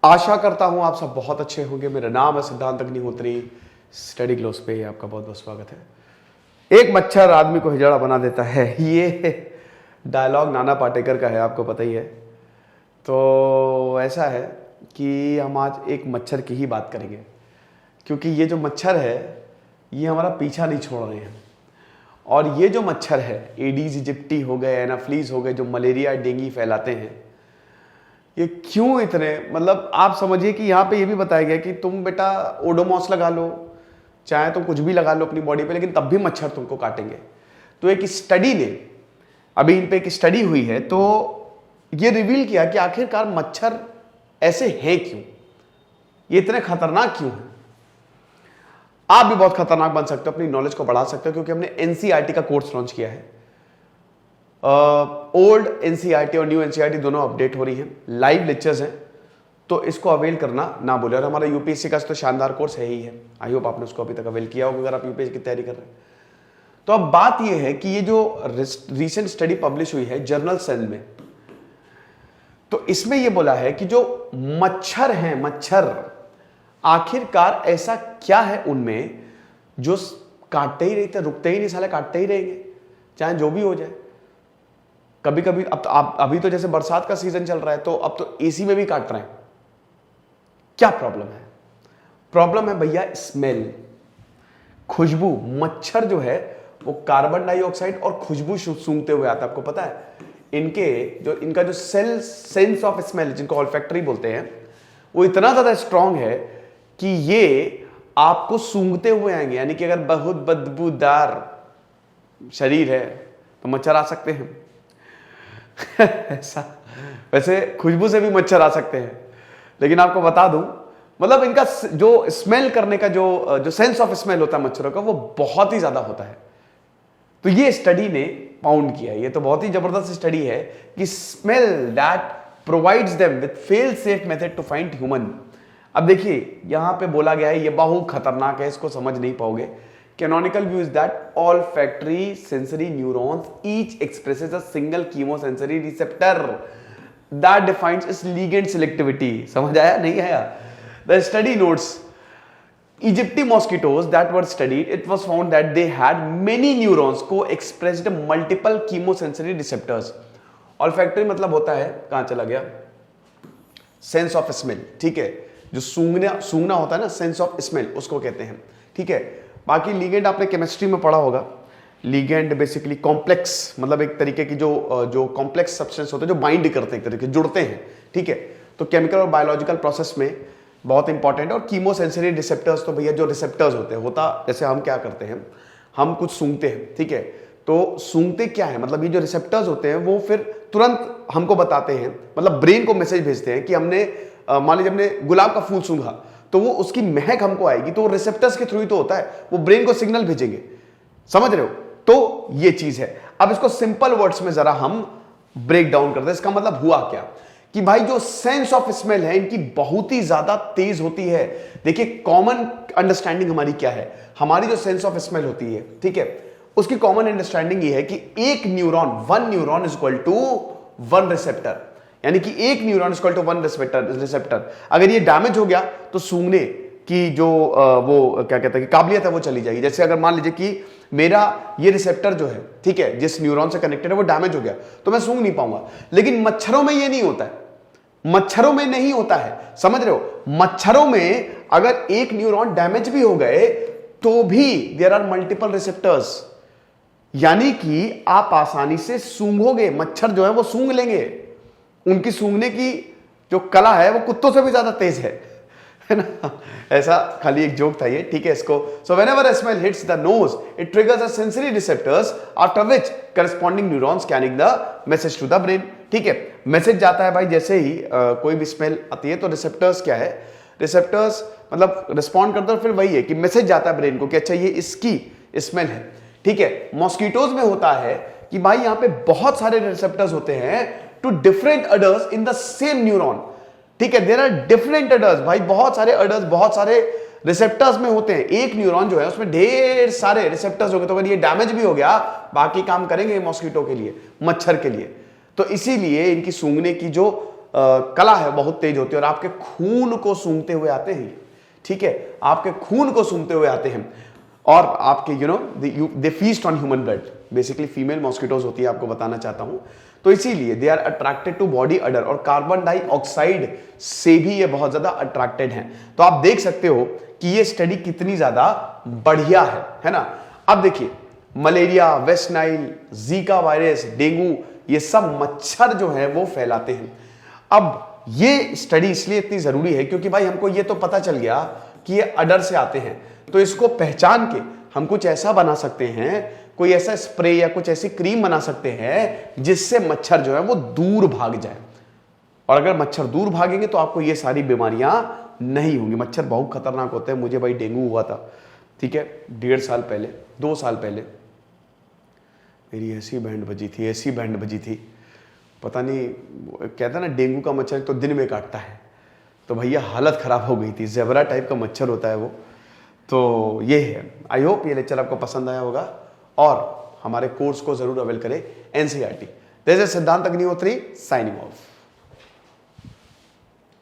आशा करता हूं आप सब बहुत अच्छे होंगे। मेरा नाम है सिद्धांत अग्निहोत्री। स्टडी ग्लोस पे आपका बहुत बहुत स्वागत है। एक मच्छर आदमी को हिजड़ा बना देता है, ये डायलॉग नाना पाटेकर का है, आपको पता ही है। तो ऐसा है कि हम आज एक मच्छर की ही बात करेंगे, क्योंकि ये जो मच्छर है ये हमारा पीछा नहीं छोड़ रहे हैं। और ये जो मच्छर है, एडीज इजिप्टी हो गए, एनाफ्लीज हो गए, जो मलेरिया डेंगू फैलाते हैं, ये क्यों इतने, मतलब आप समझिए कि यहाँ पे ये भी बताया गया कि तुम बेटा ओडोमॉस लगा लो, चाहे तुम कुछ भी लगा लो अपनी बॉडी पे, लेकिन तब भी मच्छर तुमको काटेंगे। तो एक स्टडी ने, अभी इन पे एक स्टडी हुई है, तो ये रिवील किया कि आखिरकार मच्छर ऐसे हैं क्यों, ये इतने खतरनाक क्यों हैं। आप भी बहुत खतरनाक बन सकते हो, अपनी नॉलेज को बढ़ा सकते हो, क्योंकि हमने एनसीईआरटी का कोर्स लॉन्च किया है। ओल्ड एनसीईआरटी और न्यू एनसीईआरटी दोनों अपडेट हो रही हैं, लाइव लेक्चर्स हैं, तो इसको अवेल करना ना भूलें। और हमारा यूपीएससी का तो शानदार कोर्स है ही है। आई होप आपने उसको अभी तक अवेल किया होगा, अगर आप यूपीएससी की तैयारी कर रहे हैं। तो अब बात यह है कि ये जो रिसेंट स्टडी पब्लिश हुई है जर्नल सेल में, तो इसमें यह बोला है कि जो मच्छर हैं, मच्छर आखिरकार ऐसा क्या है उनमें जो काटते ही रहते, रुकते ही नहीं, साले काटते ही रहेंगे चाहे जो भी हो जाए। कभी कभी अब तो अभी तो जैसे बरसात का सीजन चल रहा है, तो अब तो एसी में भी काट रहे हैं। क्या प्रॉब्लम है? प्रॉब्लम है भैया स्मेल, खुशबू। मच्छर जो है वो कार्बन डाइऑक्साइड और खुशबू सूंघते हुए आता है। आपको पता है इनका जो सेंस ऑफ स्मेल, जिनको ऑल्फैक्टरी बोलते हैं, वो इतना ज्यादा स्ट्रांग है कि ये आपको सूंघते हुए आएंगे। यानी कि अगर बहुत बदबूदार शरीर है तो मच्छर आ सकते हैं। ऐसा, वैसे खुशबू से भी मच्छर आ सकते हैं, लेकिन आपको बता दूं, मतलब इनका जो स्मेल करने का जो सेंस ऑफ स्मेल होता है मच्छरों का, वो बहुत ही ज्यादा होता है। तो ये स्टडी ने फाउंड किया, ये तो बहुत ही जबरदस्त स्टडी है कि smell that provides them with fail safe method to find human. अब देखिए यहां पे बोला गया है, ये बहुत खतरनाक है, इसको समझ नहीं पाओगे। Canonical view is that olfactory sensory neurons each expresses a single chemosensory receptor that defines its ligand selectivity. समझ आया नहीं आया? The study notes Egypti mosquitoes that were studied, it was found that they had many neurons co-expressed multiple chemosensory receptors. Olfactory मतलब होता है, कहां चला गया, सेंस ऑफ स्मेल, ठीक है, जो सूंघना होता है ना, सेंस ऑफ स्मेल उसको कहते हैं, ठीक है। बाकी लीगेंड आपने केमिस्ट्री में पढ़ा होगा। लीगेंड बेसिकली कॉम्प्लेक्स, मतलब एक तरीके की जो कॉम्प्लेक्स सब्सटेंस होते हैं, जो बाइंड करते हैं, एक तरीके जुड़ते हैं, ठीक है। तो केमिकल और बायोलॉजिकल प्रोसेस में बहुत इंपॉर्टेंट है। और कीमोसेंसरी रिसेप्टर्स, तो भैया जो रिसेप्टर्स होता जैसे हम क्या करते हैं, हम कुछ सूंघते हैं, ठीक है, तो सूंघते क्या है, मतलब ये जो रिसेप्टर्स होते हैं वो फिर तुरंत हमको बताते हैं, मतलब ब्रेन को मैसेज भेजते हैं कि हमने मान लीजिए हमने गुलाब का फूल सूंघा, तो वो उसकी महक हमको आएगी, तो रिसेप्टर्स के थ्रू ही तो होता है, वो ब्रेन को सिग्नल भेजेंगे, समझ रहे हो। तो ये चीज है। अब इसको सिंपल वर्ड्स में जरा हम ब्रेक डाउन करते हैं। इसका मतलब हुआ क्या कि भाई जो सेंस ऑफ स्मेल है इनकी बहुत ही ज्यादा तेज होती है। देखिए कॉमन अंडरस्टैंडिंग हमारी क्या है, हमारी जो सेंस ऑफ स्मेल होती है, ठीक है, उसकी कॉमन अंडरस्टैंडिंग ये है कि एक neuron, one neuron is equal to one receptor, यानी कि एक neuron equal to one receptor. अगर ये डैमेज हो गया तो सूंघने की जो वो क्या कहते हैं कि काबिलियत है वो चली जाएगी। जैसे अगर मान लीजिए कि मेरा ये रिसेप्टर जो है, ठीक है, जिस न्यूरॉन से कनेक्टेड है, वो डैमेज हो गया तो मैं सूंघ नहीं पाऊंगा। लेकिन मच्छरों में ये नहीं होता है, मच्छरों में नहीं होता है, समझ रहे हो। मच्छरों में अगर एक न्यूरॉन डैमेज भी हो गए तो भी देयर आर मल्टीपल रिसेप्टर्स, यानी कि आप आसानी से सूंघोगे। मच्छर जो है वो सूंघ लेंगे, उनकी सूंघने की जो कला है वो कुत्तों से भी ज्यादा तेज है ना। ऐसा खाली एक जोक था ये, ठीक है इसको। So whenever a smell hits the nose it triggers a sensory receptors after which corresponding neurons carrying the message to the brain, ठीक है। मैसेज जाता है भाई, जैसे ही कोई भी स्मेल आती है तो रिसेप्टर्स क्या है, रिसेप्टर्स मतलब रिस्पॉन्ड करते हैं, फिर वही है कि मैसेज जाता है ब्रेन को कि अच्छा ये इसकी स्मेल है, ठीक है। मॉस्किटोज में होता है कि भाई यहां पे बहुत सारे रिसेप्टर्स होते हैं two different odours in the same neuron, ठीक है। देयर आर डिफरेंट अडर्स, भाई बहुत सारे अडर्स, बहुत सारे रिसेप्टर्स में होते हैं। एक न्यूरॉन जो है उसमें ढेर सारे रिसेप्टर्स हो गए, तो अगर ये डैमेज भी हो गया बाकी काम करेंगे मॉस्किटो के लिए, मच्छर के लिए। तो इसीलिए इनकी सूंघने की जो कला है बहुत तेज होती है और आपके खून को सूंघते हुए आते हैं, ठीक है, आपके खून को सूंघते हुए आते हैं और आपके they feast on human blood. Basically female mosquitoes होती है, आपको बताना चाहता हूं। तो इसीलिए they are attracted to body odour, और कार्बन डाइऑक्साइड से भी ये बहुत ज्यादा अट्रैक्टेड हैं। तो आप देख सकते हो कि ये स्टडी कितनी ज्यादा बढ़िया है ना। अब देखिए, malaria, West Nile, Zika virus, dengue, ये सब मच्छर जो है वो फैलाते हैं। अब ये स्टडी इसलिए इतनी जरूरी है क्योंकि भाई हमको ये तो पता चल गया कि ये अडर से आते हैं, तो इसको पहचान के हम कुछ ऐसा बना सकते हैं, कोई ऐसा स्प्रे या कुछ ऐसी क्रीम बना सकते हैं जिससे मच्छर जो है वो दूर भाग जाए। और अगर मच्छर दूर भागेंगे तो आपको ये सारी बीमारियां नहीं होंगी। मच्छर बहुत खतरनाक होते हैं। मुझे भाई डेंगू हुआ था, ठीक है, 1.5 साल पहले, 2 साल पहले। मेरी ऐसी बैंड बजी थी, पता नहीं, कहता ना डेंगू का मच्छर तो दिन में काटता है, तो भैया हालत खराब हो गई थी। ज़ेबरा टाइप का मच्छर होता है वो। तो ये है। आई होप ये लेक्चर आपको पसंद आया होगा और हमारे कोर्स को जरूर अवेल करें। एनसीईआरटी, दिस इज सिद्धांत अग्निहोत्री साइनिंग ऑफ।